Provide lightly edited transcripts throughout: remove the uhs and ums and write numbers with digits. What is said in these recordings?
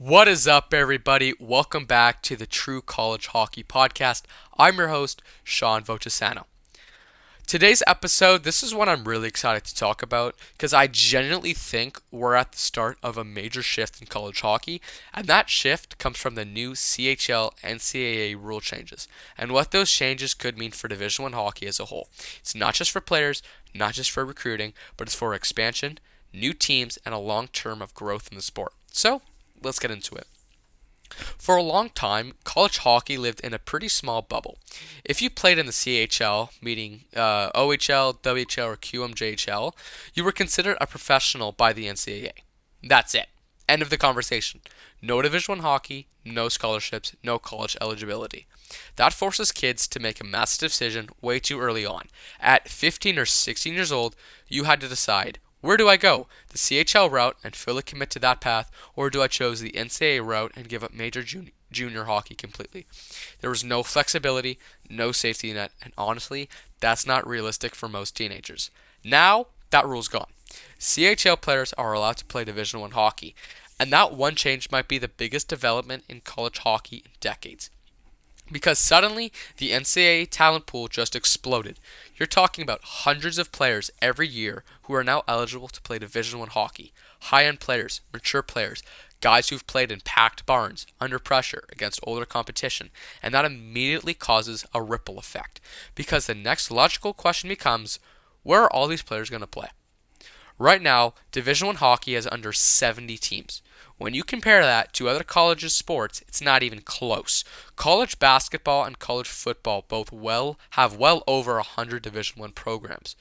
What is up, everybody? Welcome back to the True College Hockey Podcast. I'm your host, Sean Vocesano. Today's episode, this is one I'm really excited to talk about because I genuinely think we're at the start of a major shift in college hockey, and that shift comes from the new CHL NCAA rule changes and what those changes could mean for Division 1 hockey as a whole. It's not just for players, not just for recruiting, but it's for expansion, new teams, and a long term of growth in the sport. So, let's get into it. For a long time, college hockey lived in a pretty small bubble. If you played in the CHL, meaning OHL, WHL, or QMJHL, you were considered a professional by the NCAA. That's it. End of the conversation. No Division 1 hockey, no scholarships, no college eligibility. That forces kids to make a massive decision way too early on. At 15 or 16 years old, you had to decide, where do I go? The CHL route and fully commit to that path, or do I choose the NCAA route and give up major junior hockey completely? There was no flexibility, no safety net, and honestly, that's not realistic for most teenagers. Now, that rule's gone. CHL players are allowed to play Division 1 hockey, and that one change might be the biggest development in college hockey in decades. Because suddenly the NCAA talent pool just exploded. You're talking about hundreds of players every year who are now eligible to play Division 1 hockey. High-end players, mature players, guys who've played in packed barns, under pressure, against older competition, and that immediately causes a ripple effect. Because the next logical question becomes, where are all these players going to play? Right now, Division 1 hockey has under 70 teams. When you compare that to other colleges' sports, it's not even close. College basketball and college football both have well over 100 Division 1 programs.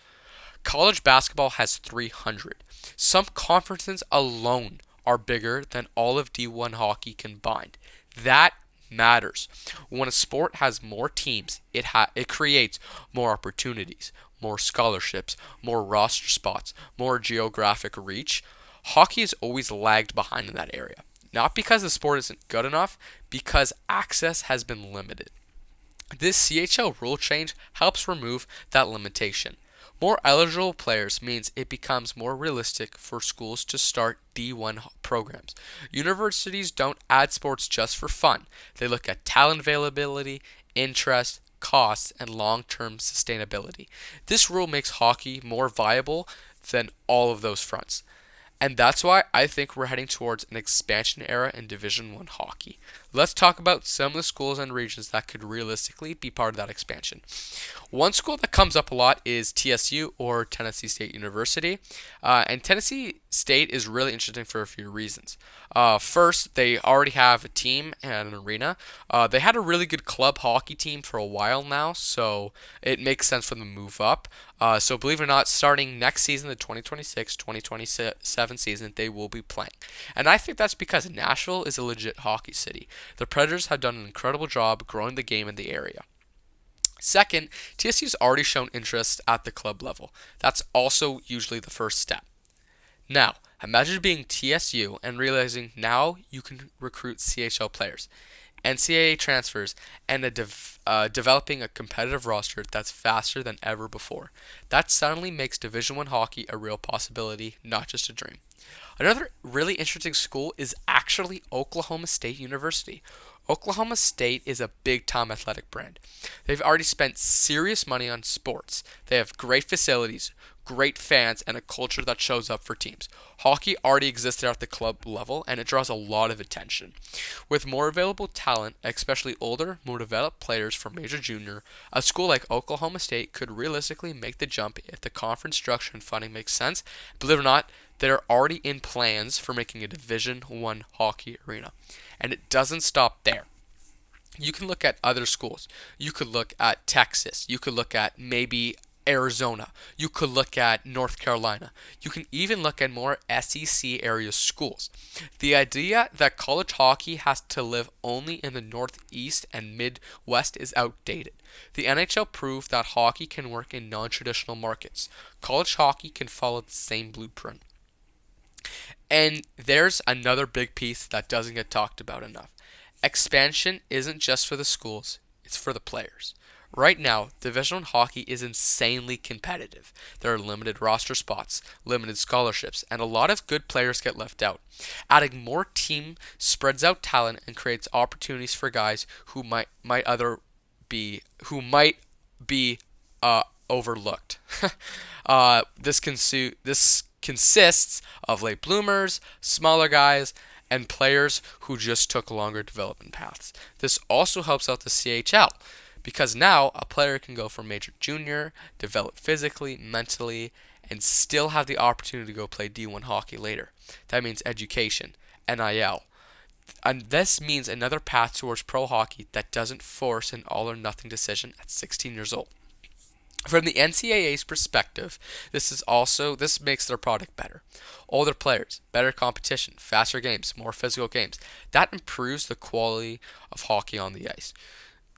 College basketball has 300. Some conferences alone are bigger than all of D1 hockey combined. That matters. When a sport has more teams, it creates more opportunities, more scholarships, more roster spots, more geographic reach. Hockey has always lagged behind in that area. Not because the sport isn't good enough, because access has been limited. This CHL rule change helps remove that limitation. More eligible players means it becomes more realistic for schools to start D1 programs. Universities don't add sports just for fun. They look at talent availability, interest, costs, and long-term sustainability. This rule makes hockey more viable than all of those fronts. And that's why I think we're heading towards an expansion era in Division 1 hockey. Let's talk about some of the schools and regions that could realistically be part of that expansion. One school that comes up a lot is TSU, or Tennessee State University. And Tennessee State is really interesting for a few reasons. First, they already have a team and an arena. They had a really good club hockey team for a while now, so it makes sense for them to move up. So believe it or not, starting next season, the 2026-2027 season, they will be playing. And I think that's because Nashville is a legit hockey city. The Predators have done an incredible job growing the game in the area. Second, TSU's already shown interest at the club level. That's also usually the first step. Now, imagine being TSU and realizing now you can recruit CHL players, NCAA transfers, and developing a competitive roster that's faster than ever before. That suddenly makes Division 1 hockey a real possibility, not just a dream. Another really interesting school is actually Oklahoma State University. Oklahoma State is a big time athletic brand. They've already spent serious money on sports. They have great facilities, great fans, and a culture that shows up for teams. Hockey already existed at the club level, and it draws a lot of attention. With more available talent, especially older, more developed players from Major Junior, a school like Oklahoma State could realistically make the jump if the conference structure and funding makes sense. Believe it or not, they're already in plans for making a Division 1 hockey arena. And it doesn't stop there. You can look at other schools. You could look at Texas. You could look at maybe Arizona. You could look at North Carolina. You can even look at more SEC area schools. The idea that college hockey has to live only in the Northeast and Midwest is outdated. The NHL proved that hockey can work in non-traditional markets. College hockey can follow the same blueprint. And there's another big piece that doesn't get talked about enough. Expansion isn't just for the schools, it's for the players. Right now, Division 1 hockey is insanely competitive. There are limited roster spots, limited scholarships, and a lot of good players get left out. Adding more team spreads out talent and creates opportunities for guys who might be overlooked. This consists of late bloomers, smaller guys, and players who just took longer development paths. This also helps out the CHL because now a player can go from major junior, develop physically, mentally, and still have the opportunity to go play D1 hockey later. That means education, NIL. And this means another path towards pro hockey that doesn't force an all or nothing decision at 16 years old. From the NCAA's perspective, this makes their product better. Older players, better competition, faster games, more physical games. That improves the quality of hockey on the ice.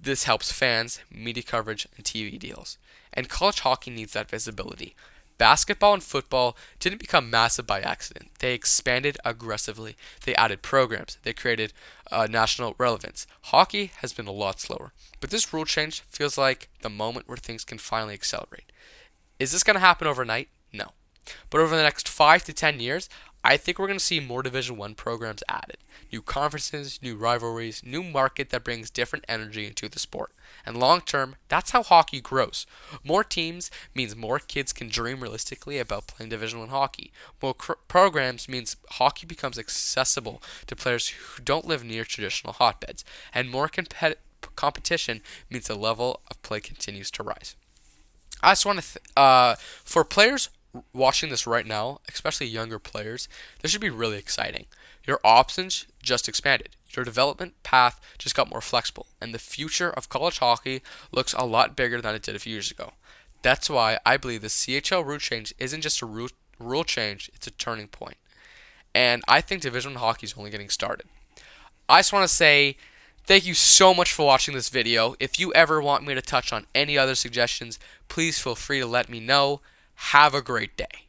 This helps fans, media coverage, and TV deals. And college hockey needs that visibility. Basketball and football didn't become massive by accident. They expanded aggressively. They added programs. They created national relevance. Hockey has been a lot slower. But this rule change feels like the moment where things can finally accelerate. Is this going to happen overnight? No. But over the next 5 to 10 years, I think we're going to see more Division 1 programs added. New conferences, new rivalries, new market that brings different energy into the sport. And long term, that's how hockey grows. More teams means more kids can dream realistically about playing Division 1 hockey. More programs means hockey becomes accessible to players who don't live near traditional hotbeds. And more competition means the level of play continues to rise. I just want to, for players watching this right now, especially younger players, this should be really exciting. Your options just expanded. Your development path just got more flexible, and the future of college hockey looks a lot bigger than it did a few years ago. That's why I believe the CHL rule change isn't just a rule change, it's a turning point. And I think Division 1 hockey is only getting started. I just want to say thank you so much for watching this video. If you ever want me to touch on any other suggestions, please feel free to let me know. Have a great day.